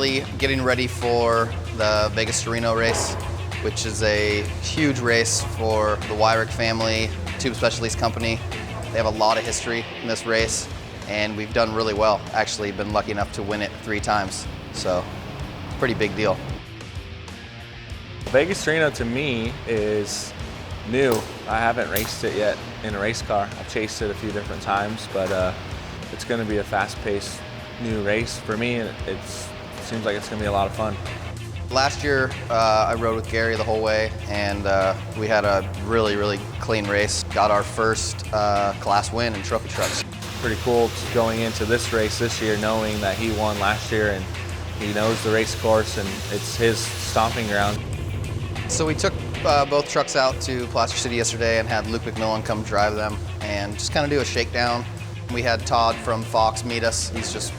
currently getting ready for the Vegas to Reno race, which is a huge race for the Weyhrich family, Tube Specialties company. They have a lot of history in this race, and we've done really well. Actually, been lucky enough to win it 3 times, so pretty big deal. Vegas to Reno to me is new. I haven't raced it yet in a race car. I've chased it a few different times, but it's going to be a fast-paced new race for me, and it seems like it's going to be a lot of fun. Last year, I rode with Gary the whole way, and we had a really clean race. Got our first class win in trophy trucks. Pretty cool going into this race this year, knowing that he won last year and he knows the race course and it's his stomping ground. So we took both trucks out to Placer City yesterday and had Luke McMillan come drive them and just kind of do a shakedown. We had Todd from Fox meet us.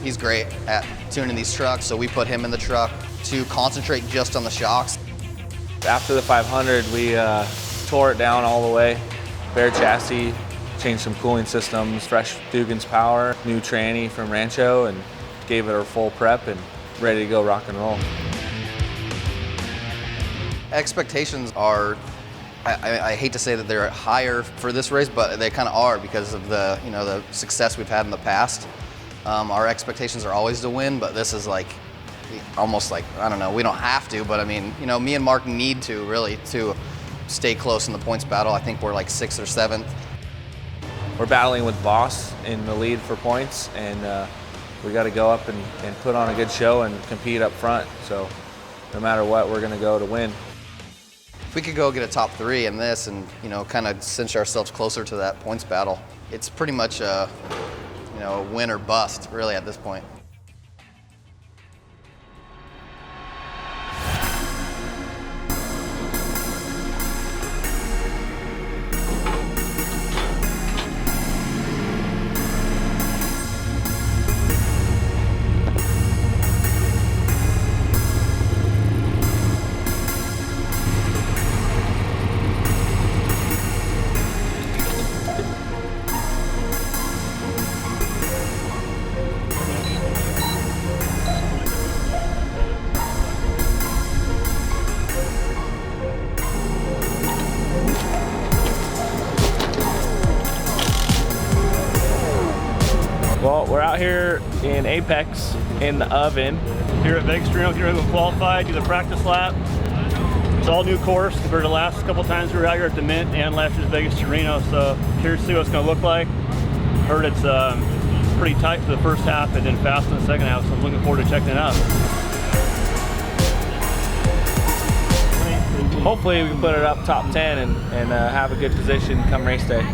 He's great at tuning these trucks, so we put him in the truck to concentrate just on the shocks. After the 500, we tore it down all the way. Bare chassis, changed some cooling systems, fresh Dugan's power, new tranny from Rancho, and gave it a full prep and ready to go rock and roll. Expectations are, I hate to say that they're higher for this race, but they kind of are because of the the success we've had in the past. Our expectations are always to win, but this is like almost like, I don't know, we don't have to, but I mean, me and Mark need to really to stay close in the points battle. I think we're like 6th or 7th. We're battling with Boss in the lead for points, and we got to go up and put on a good show and compete up front. So no matter what, we're going to go to win. If we could go get a top 3 in this and kind of cinch ourselves closer to that points battle, it's pretty much a win or bust really at this point. Well, we're out here in Apex in the oven. Here at Vegas to Reno, getting ready to qualify, do the practice lap. It's all new course compared to the last couple times we were out here at the Mint and last year's Vegas to Reno. So curious to see what it's going to look like. Heard it's pretty tight for the first half and then fast in the second half, so I'm looking forward to checking it out. Hopefully we can put it up top 10 and have a good position come race day.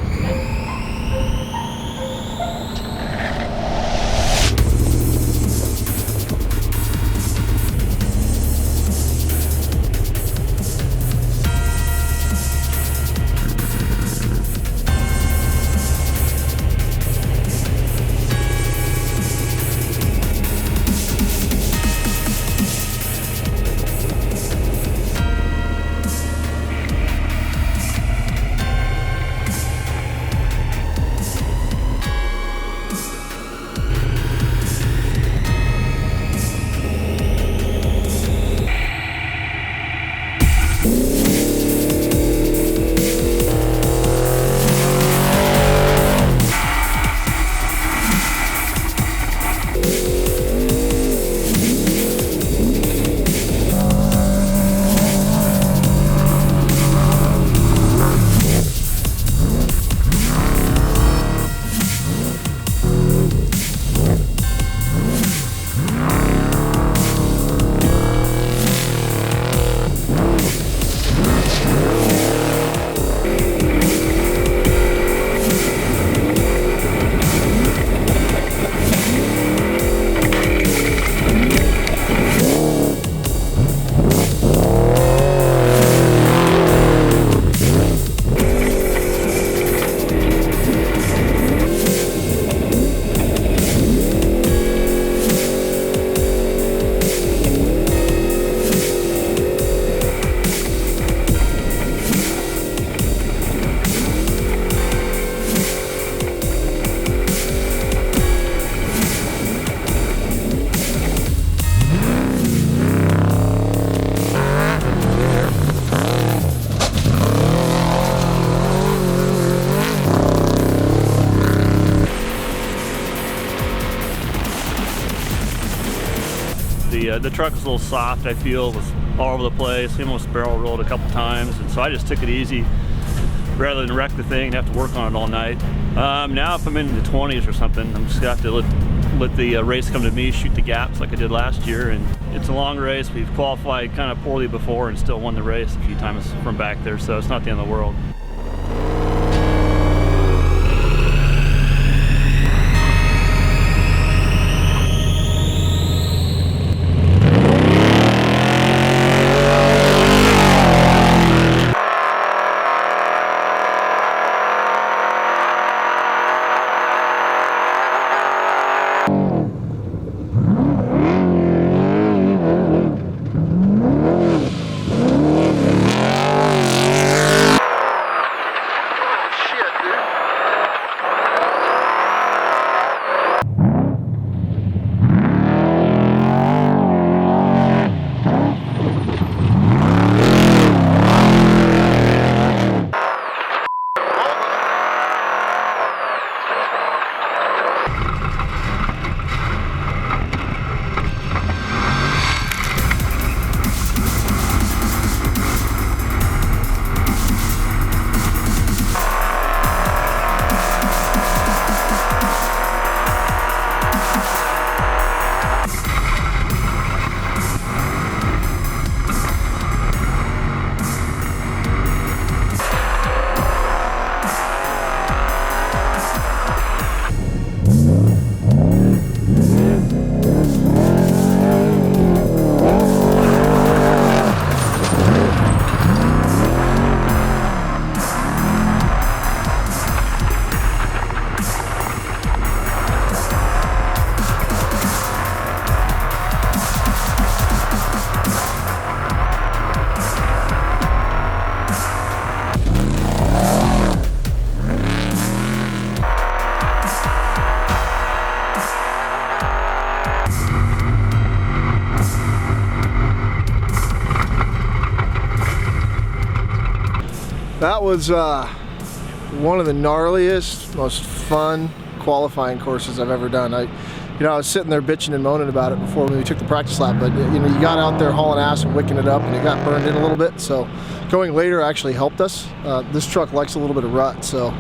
The truck was a little soft, I feel. It was all over the place. He almost barrel rolled a couple times, and so I just took it easy rather than wreck the thing and have to work on it all night. Now if I'm in the 20s or something, I'm just gonna have to let the race come to me, shoot the gaps like I did last year. And it's a long race. We've qualified kind of poorly before and still won the race a few times from back there, so it's not the end of the world. That was one of the gnarliest, most fun qualifying courses I've ever done. I was sitting there bitching and moaning about it before we took the practice lap, but you got out there hauling ass and wicking it up, and it got burned in a little bit. So going later actually helped us. This truck likes a little bit of rut, so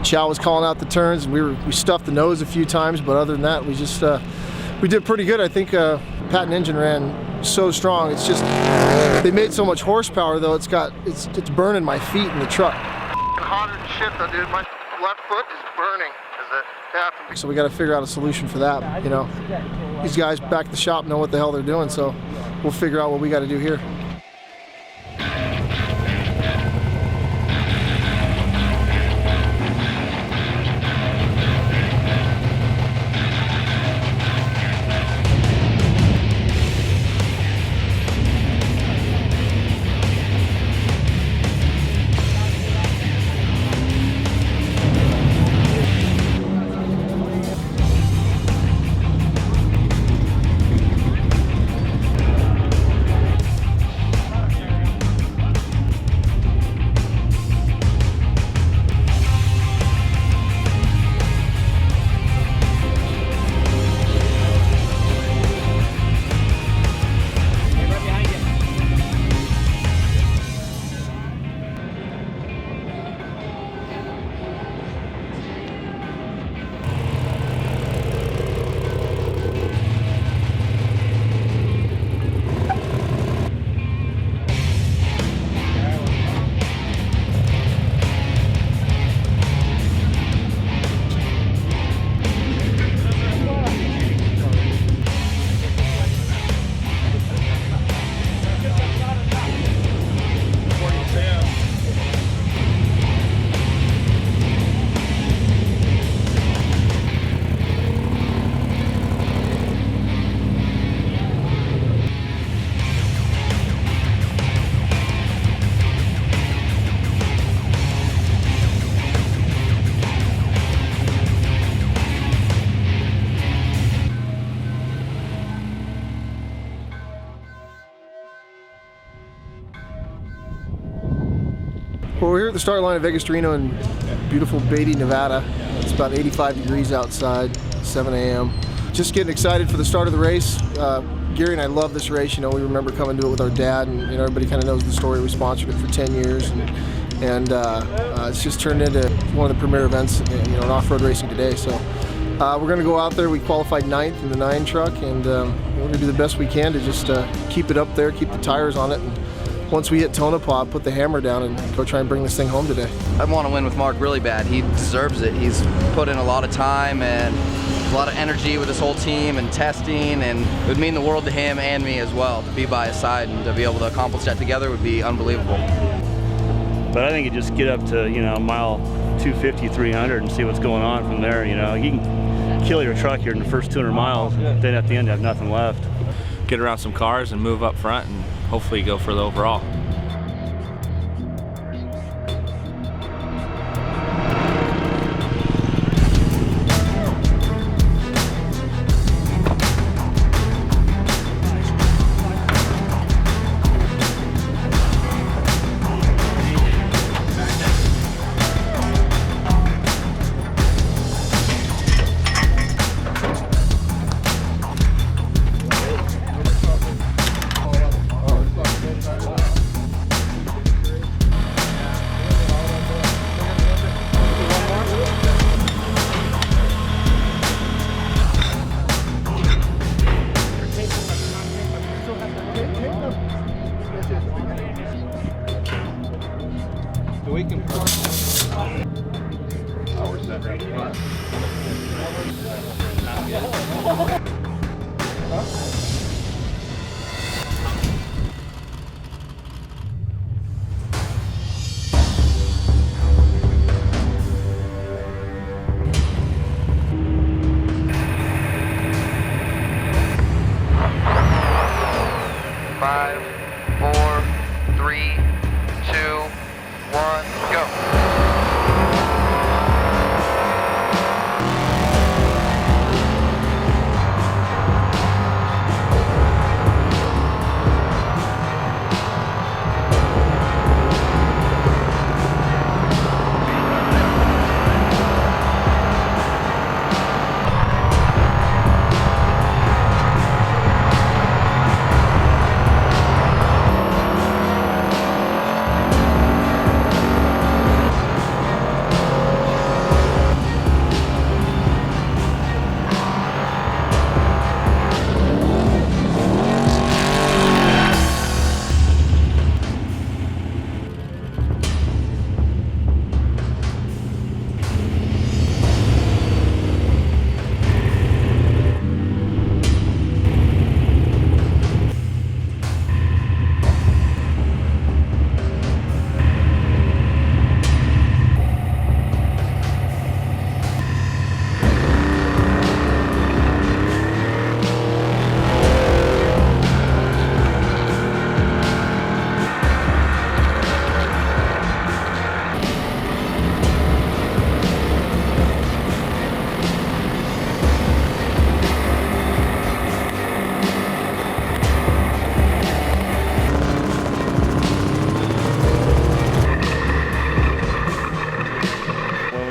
Chow was calling out the turns, and we stuffed the nose a few times, but other than that, we did pretty good. I think Patent Engine ran so strong. It's just they made so much horsepower though. It's burning my feet in the truck. Hotter than shit though, dude. My left foot is burning. So we got to figure out a solution for that. These guys back at the shop know what the hell they're doing, so we'll figure out what we got to do here. Well, we're here at the start line of Vegas to Reno in beautiful Beatty, Nevada. It's about 85 degrees outside, 7 a.m. Just getting excited for the start of the race. Gary and I love this race. You know, we remember coming to it with our dad, and you know, everybody kind of knows the story. We sponsored it for 10 years, and it's just turned into one of the premier events, you know, in off-road racing today. So we're going to go out there. We qualified 9th in the 9 truck, and we're going to do the best we can to just keep it up there, keep the tires on it, and once we hit Tonopah, put the hammer down and go try and bring this thing home today. I want to win with Mark really bad. He deserves it. He's put in a lot of time and a lot of energy with his whole team and testing, and it would mean the world to him and me as well to be by his side, and to be able to accomplish that together would be unbelievable. But I think you just get up to, you know, mile 250, 300 and see what's going on from there. You know, you can kill your truck here in the first 200 miles, then at the end have nothing left. Get around some cars and move up front and hopefully go for the overall. Five, four, three, two, one, go.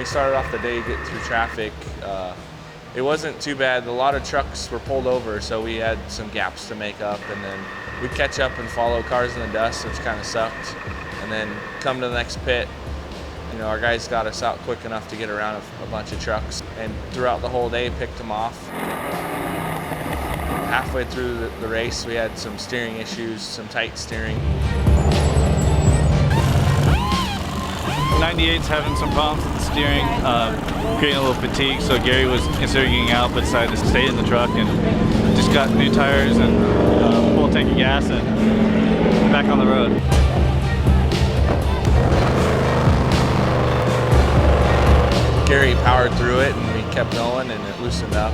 Started off the day getting through traffic. It wasn't too bad. A lot of trucks were pulled over, so we had some gaps to make up, and then we'd catch up and follow cars in the dust, which kind of sucked. And then come to the next pit. You know, our guys got us out quick enough to get around a bunch of trucks, and throughout the whole day picked them off. Halfway through the race, we had some steering issues, some tight steering. 98's having some problems with the steering, creating a little fatigue, so Gary was considering getting out but decided to stay in the truck and just got new tires and full tank of gas and back on the road. Gary powered through it and we kept going and it loosened up.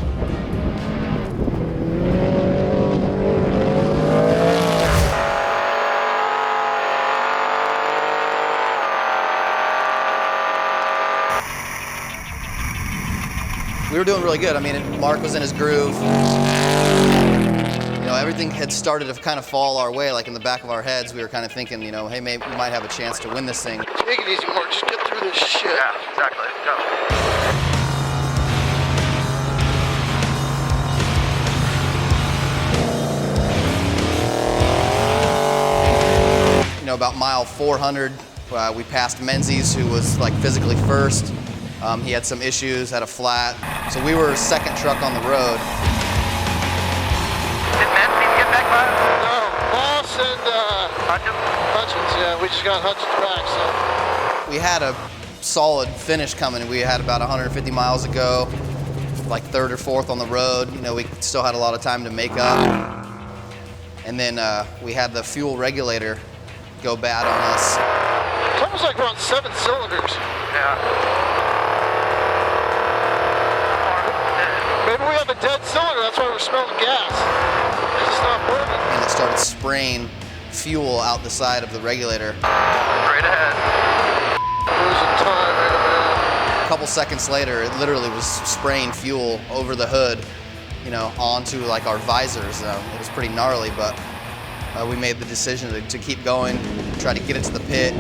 We were doing really good. I mean, Mark was in his groove. You know, everything had started to kind of fall our way, like in the back of our heads. We were kind of thinking, you know, hey, maybe we might have a chance to win this thing. Take it easy, Mark. Just get through this shit. Yeah, exactly. Go. about mile 400, we passed Menzies, who was like physically first. He had some issues, had a flat. So we were second truck on the road. Did Menzies get back by? No, Moss and Hutchins, yeah, we just got Hutchins back, so. We had a solid finish coming. We had about 150 miles to go, like third or fourth on the road. We still had a lot of time to make up. And then we had the fuel regulator go bad on us. It's almost like we're on 7 cylinders. Yeah. Maybe we have a dead cylinder, that's why we're smelling gas. It's just not burning. And it started spraying fuel out the side of the regulator. Straight ahead. Losing time right now. A couple seconds later, it literally was spraying fuel over the hood, onto like our visors. It was pretty gnarly, but we made the decision to keep going, try to get it to the pit.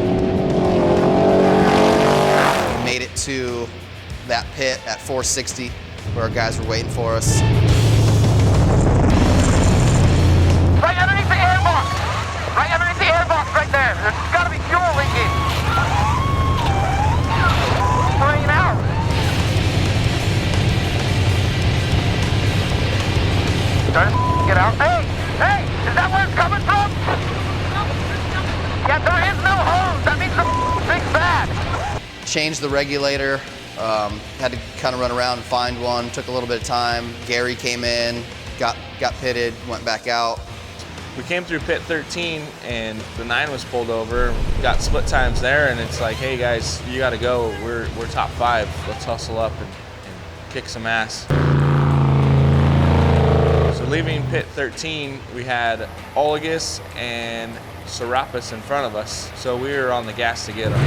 We made it to that pit at 460, where our guys were waiting for us. Right underneath the airbox! Right underneath the airbox right there. There's gotta be fuel leaking. Spraying out. Trying to get out. Hey! Is that where it's coming from? Yeah, there is no hose. That means the thing's bad. Changed the regulator, had to kind of run around and find one, took a little bit of time. Gary came in, got pitted, went back out. We came through pit 13 and the 9 was pulled over, got split times there, and it's like, hey guys, you gotta go. We're top 5. Let's hustle up and kick some ass. So leaving pit 13, we had Olagus and Serapis in front of us, so we were on the gas to get them.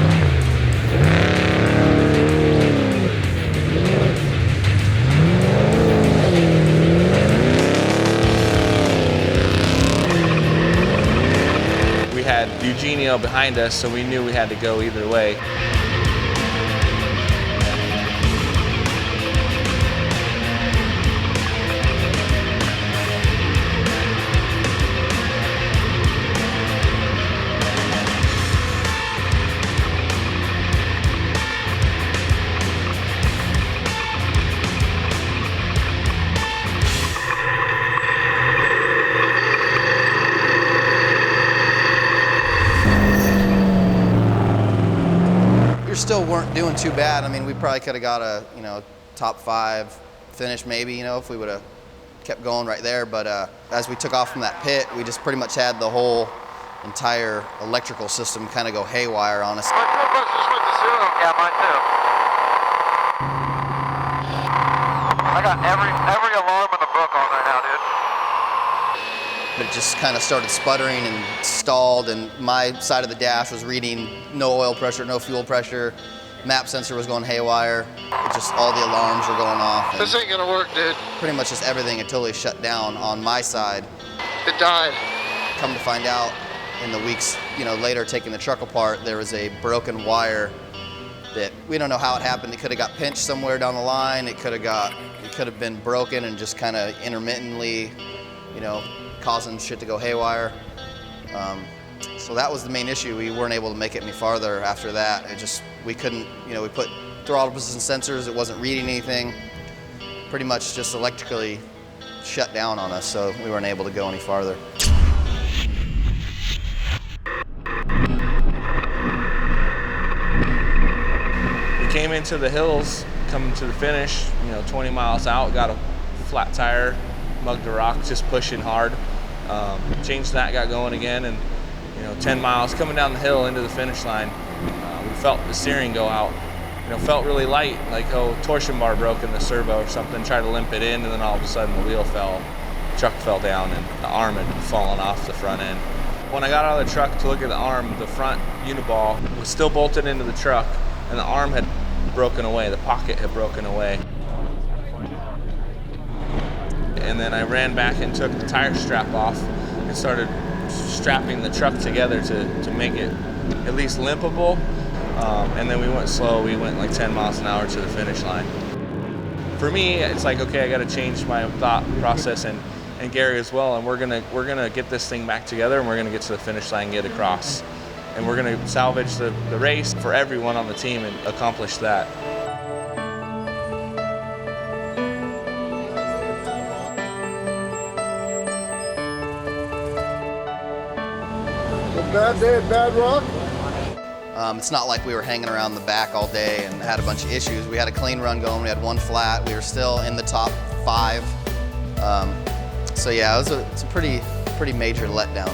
We had Eugenio behind us, so we knew we had to go either way. Still weren't doing too bad. I mean, we probably could have got a top 5 finish maybe, if we would have kept going right there. But as we took off from that pit, we just pretty much had the whole entire electrical system kind of go haywire on us. My fuel pressure just went to 0. Yeah, mine too. I got every alarm in the book on right now, dude. It just kind of started sputtering and stalled, and my side of the dash was reading no oil pressure, no fuel pressure. Map sensor was going haywire. Just all the alarms were going off. This ain't gonna work, dude. Pretty much just everything had totally shut down on my side. It died. Come to find out, in the weeks later, taking the truck apart, there was a broken wire that we don't know how it happened. It could have got pinched somewhere down the line. It could have been broken and just kind of intermittently, causing shit to go haywire. So that was the main issue. We weren't able to make it any farther after that. We couldn't, we put throttle position sensors, it wasn't reading anything. Pretty much just electrically shut down on us, so we weren't able to go any farther. We came into the hills, coming to the finish, 20 miles out, got a flat tire, mugged a rock, just pushing hard. Changed that, got going again, and 10 miles coming down the hill into the finish line, we felt the steering go out. Felt really light, like torsion bar broke in the servo or something. Tried to limp it in, and then all of a sudden the wheel fell, truck fell down, and the arm had fallen off the front end. When I got out of the truck to look at the arm, the front uniball was still bolted into the truck, and the arm had broken away, the pocket had broken away. And then I ran back and took the tire strap off and started strapping the truck together to make it at least limpable. And then we went slow. We went like 10 miles an hour to the finish line. For me, it's like, okay, I got to change my thought process, and Gary as well. And we're gonna get this thing back together, and we're gonna get to the finish line, and get across. and we're going to salvage the race for everyone on the team and accomplish that. Bad day at Bad Rock? It's not like we were hanging around the back all day and had a bunch of issues. We had a clean run going, we had one flat, we were still in the top 5. So yeah, it's a pretty major letdown.